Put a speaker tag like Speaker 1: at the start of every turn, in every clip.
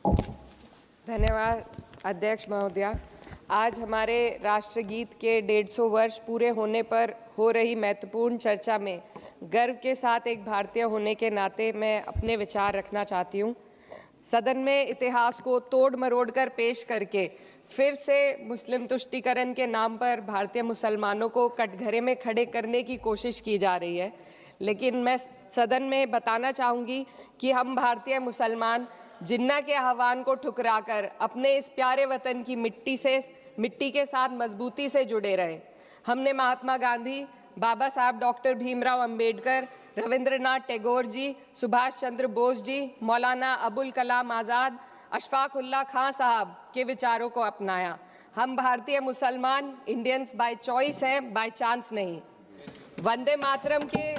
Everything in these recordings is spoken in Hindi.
Speaker 1: धन्यवाद अध्यक्ष महोदया। आज हमारे राष्ट्रगीत के 150 वर्ष पूरे होने पर हो रही महत्वपूर्ण चर्चा में गर्व के साथ एक भारतीय होने के नाते मैं अपने विचार रखना चाहती हूँ। सदन में इतिहास को तोड़ मरोड़ कर पेश करके फिर से मुस्लिम तुष्टीकरण के नाम पर भारतीय मुसलमानों को कटघरे में खड़े करने की कोशिश की जा रही है। लेकिन मैं सदन में बताना चाहूँगी कि हम भारतीय मुसलमान जिन्ना के आह्वान को ठुकराकर अपने इस प्यारे वतन की मिट्टी के साथ मजबूती से जुड़े रहे। हमने महात्मा गांधी, बाबा साहब डॉक्टर भीमराव अंबेडकर, रविंद्रनाथ टैगोर जी, सुभाष चंद्र बोस जी, मौलाना अबुल कलाम आज़ाद, अशफाक उल्लाह खां साहब के विचारों को अपनाया। हम भारतीय मुसलमान इंडियंस बाय चॉइस हैं, बाय चांस नहीं। वंदे मातरम के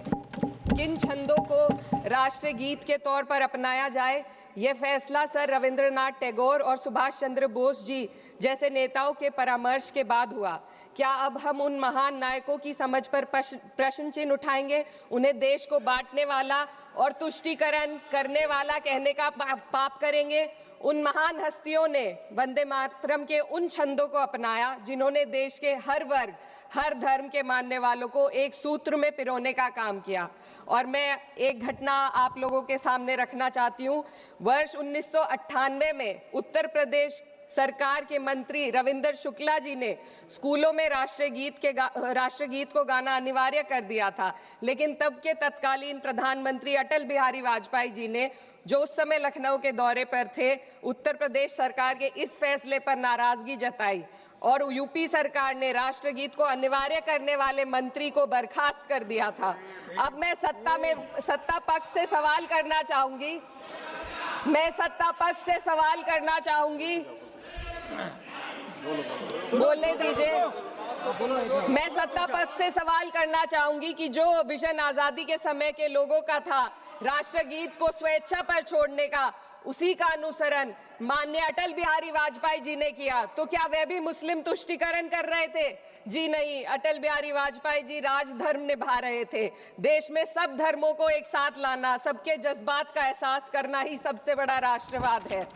Speaker 1: किन छंदों को राष्ट्रगीत के तौर पर अपनाया जाए, यह फैसला सर रविंद्रनाथ टैगोर और सुभाष चंद्र बोस जी जैसे नेताओं के परामर्श के बाद हुआ। क्या अब हम उन महान नायकों की समझ पर प्रश्न चिन्ह उठाएंगे? उन्हें देश को बांटने वाला और तुष्टीकरण करने वाला कहने का पाप करेंगे? उन महान हस्तियों ने वंदे मातरम के उन छंदों को अपनाया जिन्होंने देश के हर वर्ग, हर धर्म के मानने वालों को एक सूत्र में पिरोने का काम किया। और मैं एक घटना आप लोगों के सामने रखना चाहती हूँ। वर्ष 1998 में उत्तर प्रदेश सरकार के मंत्री रविंदर शुक्ला जी ने स्कूलों में राष्ट्रगीत को गाना अनिवार्य कर दिया था। लेकिन तब के तत्कालीन प्रधानमंत्री अटल बिहारी वाजपेयी जी ने, जो उस समय लखनऊ के दौरे पर थे, उत्तर प्रदेश सरकार के इस फैसले पर नाराजगी जताई और यूपी सरकार ने राष्ट्रगीत को अनिवार्य करने वाले मंत्री को बर्खास्त कर दिया था। अब मैं सत्ता पक्ष से सवाल करना चाहूंगी। बोलने दीजिए। मैं सत्ता पक्ष से सवाल करना चाहूंगी कि जो विजन आजादी के समय के लोगों का था राष्ट्रगीत को स्वेच्छा पर छोड़ने का, उसी का अनुसरण माननीय अटल बिहारी वाजपेयी जी ने किया, तो क्या वे भी मुस्लिम तुष्टीकरण कर रहे थे? जी नहीं। अटल बिहारी वाजपेयी जी राजधर्म निभा रहे थे। देश में सब धर्मों को एक साथ लाना, सबके जज्बात का एहसास करना ही सबसे बड़ा राष्ट्रवाद है।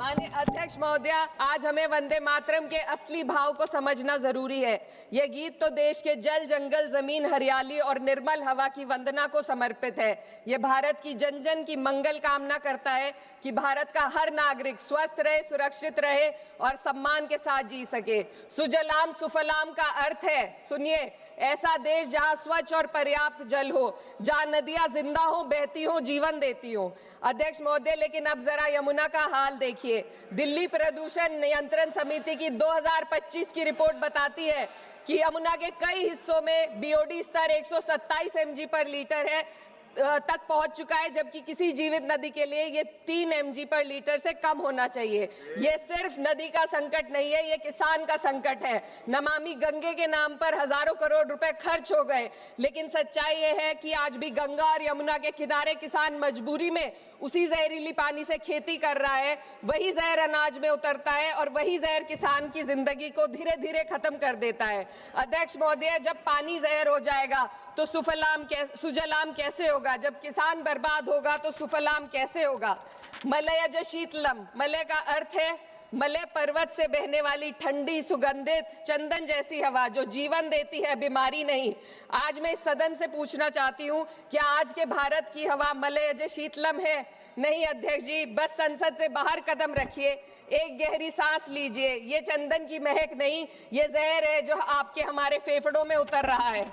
Speaker 1: माननीय अध्यक्ष महोदया, आज हमें वंदे मातरम के असली भाव को समझना जरूरी है। यह गीत तो देश के जल, जंगल, जमीन, हरियाली और निर्मल हवा की वंदना को समर्पित है। यह भारत की जन जन की मंगल कामना करता है कि भारत का हर नागरिक स्वस्थ रहे, सुरक्षित रहे और सम्मान के साथ जी सके। सुजलाम सुफलाम का अर्थ है, सुनिए, ऐसा देश जहां स्वच्छ और पर्याप्त जल हो, जहां नदियां जिंदा हो, बहती हो, जीवन देती हो। अध्यक्ष महोदय, लेकिन अब जरा यमुना का हाल देखिए। दिल्ली प्रदूषण नियंत्रण समिति की 2025 की रिपोर्ट बताती है कि यमुना के कई हिस्सों में बीओडी स्तर 127 mg पर लीटर है तक पहुंच चुका है, जबकि किसी जीवित नदी के लिए ये 3 mg पर लीटर से कम होना चाहिए। ये सिर्फ नदी का संकट नहीं है, ये किसान का संकट है। नमामि गंगे के नाम पर हजारों करोड़ रुपए खर्च हो गए, लेकिन सच्चाई ये है कि आज भी गंगा और यमुना के किनारे किसान मजबूरी में उसी जहरीली पानी से खेती कर रहा है। वही जहर अनाज में उतरता है और वही जहर किसान की जिंदगी को धीरे धीरे खत्म कर देता है। अध्यक्ष महोदय, जब पानी जहर हो जाएगा तो सुजलाम कैसे होगा? जब किसान बर्बाद होगा तो सुफलाम कैसे होगा? मलयज शीतलम, मलय का अर्थ है मलय पर्वत से बहने वाली ठंडी, सुगंधित, चंदन जैसी हवा जो जीवन देती है, बीमारी नहीं। आज मैं इस सदन से पूछना चाहती हूँ, क्या आज के भारत की हवा मलयज शीतलम है? नहीं अध्यक्ष जी, बस संसद से बाहर कदम रखिए, एक गहरी सांस लीजिए। ये चंदन की महक नहीं, ये जहर है जो आपके हमारे फेफड़ों में उतर रहा है।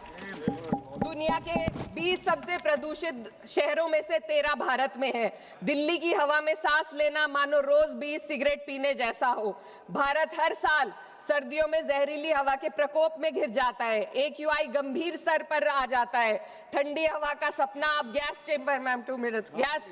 Speaker 1: दुनिया के 20 सबसे प्रदूषित शहरों में से 13 भारत में है। दिल्ली की हवा में सांस लेना मानो रोज 20 सिगरेट पीने जैसा हो। भारत हर साल सर्दियों में जहरीली हवा के प्रकोप में घिर जाता है। AQI गंभीर स्तर पर आ जाता है। ठंडी हवा का सपना अब गैस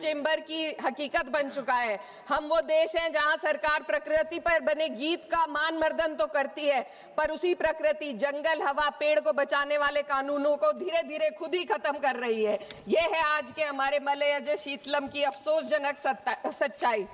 Speaker 1: चेंबर की हकीकत बन चुका है। हम वो देश हैं जहां सरकार प्रकृति पर बने गीत का मान मर्दन तो करती है, पर उसी प्रकृति, जंगल, हवा, पेड़ को बचाने वाले कानूनों को धीरे धीरे खुद ही खत्म कर रही है। ये है आज के हमारे मलयज शीतलम की अफसोसजनक सच्चाई।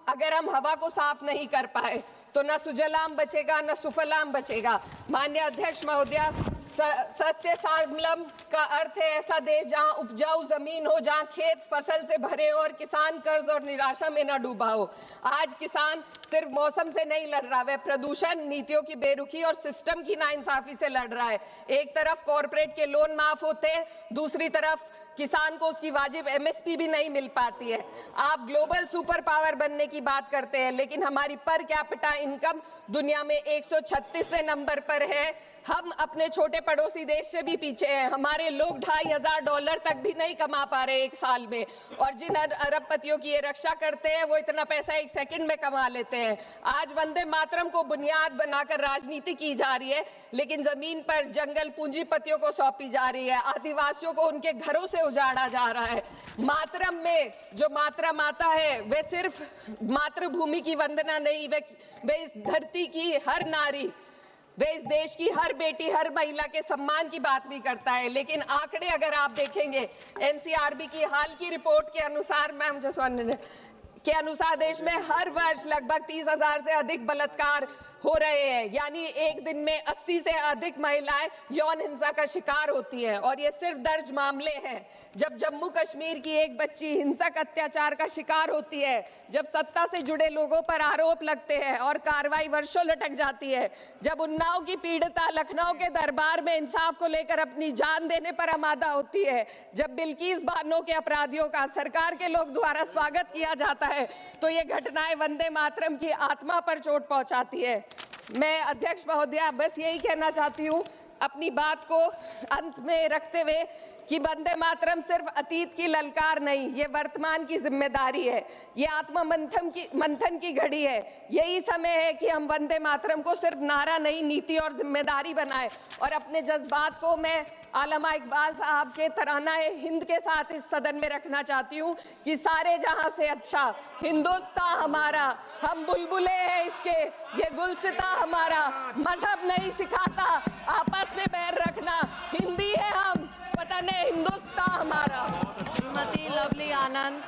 Speaker 1: अगर हम हवा को साफ नहीं कर पाए तो न सुजलाम बचेगा न सुफलाम बचेगा। माननीय अध्यक्ष महोदया, सस्य श्यामलम का अर्थ है ऐसा देश जहां उपजाऊ जमीन हो, जहां खेत फसल से भरे हो और किसान कर्ज और निराशा में न डूबा हो। आज किसान सिर्फ मौसम से नहीं लड़ रहा, वह प्रदूषण, नीतियों की बेरुखी और सिस्टम की नाइंसाफी से लड़ रहा है। एक तरफ कॉरपोरेट के लोन माफ होते हैं, दूसरी तरफ किसान को उसकी वाजिब एमएसपी भी नहीं मिल पाती है। आप ग्लोबल सुपर पावर बनने की बात करते हैं, लेकिन हमारी पर कैपिटा इनकम दुनिया में 136वें नंबर पर है। हम अपने छोटे पड़ोसी देश से भी पीछे हैं। हमारे लोग $2,500 तक भी नहीं कमा पा रहे एक साल में, और जिन अरबपतियों की ये रक्षा करते हैं वो इतना पैसा एक सेकंड में कमा लेते हैं। आज वंदे मातरम को बुनियाद बनाकर राजनीति की जा रही है, लेकिन जमीन पर जंगल पूंजीपतियों को सौंपी जा रही है, आदिवासियों को उनके घरों से उजाड़ा जा रहा है। मातरम में जो मात्रा माता है वे सिर्फ मातृभूमि की वंदना नहीं, वे इस धरती की हर नारी, वे इस देश की हर बेटी, हर महिला के सम्मान की बात भी करता है। लेकिन आंकड़े अगर आप देखेंगे, एनसीआरबी की हाल की रिपोर्ट के अनुसार, मैम जसवंत के अनुसार देश में हर वर्ष लगभग 30,000 से अधिक बलात्कार हो रहे हैं, यानी एक दिन में 80 से अधिक महिलाएं यौन हिंसा का शिकार होती हैं। और ये सिर्फ दर्ज मामले हैं। जब जम्मू कश्मीर की एक बच्ची हिंसक अत्याचार का शिकार होती है, जब सत्ता से जुड़े लोगों पर आरोप लगते हैं और कार्रवाई वर्षों लटक जाती है, जब उन्नाव की पीड़िता लखनऊ के दरबार में इंसाफ को लेकर अपनी जान देने पर आमादा होती है, जब बिल्किस बानो के अपराधियों का सरकार के लोग द्वारा स्वागत किया जाता है, तो ये घटनाएं वंदे मातरम की आत्मा पर चोट पहुंचाती है। मैं अध्यक्ष महोदया बस यही कहना चाहती हूँ अपनी बात को अंत में रखते हुए कि वंदे मातरम सिर्फ अतीत की ललकार नहीं, ये वर्तमान की जिम्मेदारी है, ये आत्मा मंथन की घड़ी है। यही समय है कि हम वंदे मातरम को सिर्फ नारा नहीं, नीति और जिम्मेदारी बनाएं। और अपने जज्बात को मैं आलमा इकबाल साहब के तराना-ए-हिंद के साथ इस सदन में रखना चाहती हूँ कि सारे जहां से अच्छा हिंदुस्तान हमारा, हम बुलबुले हैं इसके, ये गुलसिता हमारा, मजहब नहीं सिखाता आपस में बैर रखना, हिंदी है हम, वतन है हिंदुस्तान हमारा।
Speaker 2: श्रीमती लवली आनंद।